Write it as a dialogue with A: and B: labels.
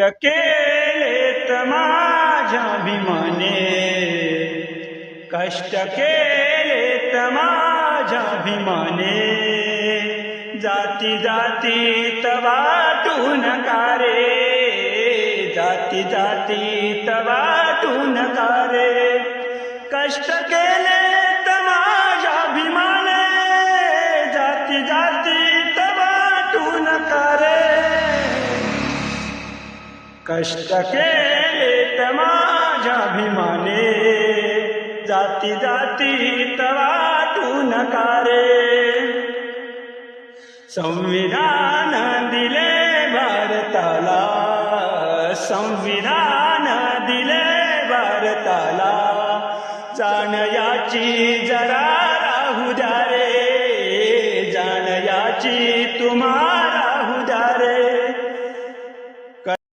A: केलेत माझ्या भीमाने, कष्ट केलेत माझ्या भीमाने, जाती जातीत वाटू नका रे, जाती जातीत वाटू नका रे, कष्ट केलेत माझ्या भीमाने, जाती जातीत वाटू नका रे, कष्ट केलेत माझ्या भीमाने, जाती जातीत वाटू नका रे. संविधान दिले भारताला, संविधान दिले भारताला, जाण याची जरा राहू द्या रे, जाण याची तुम्हाला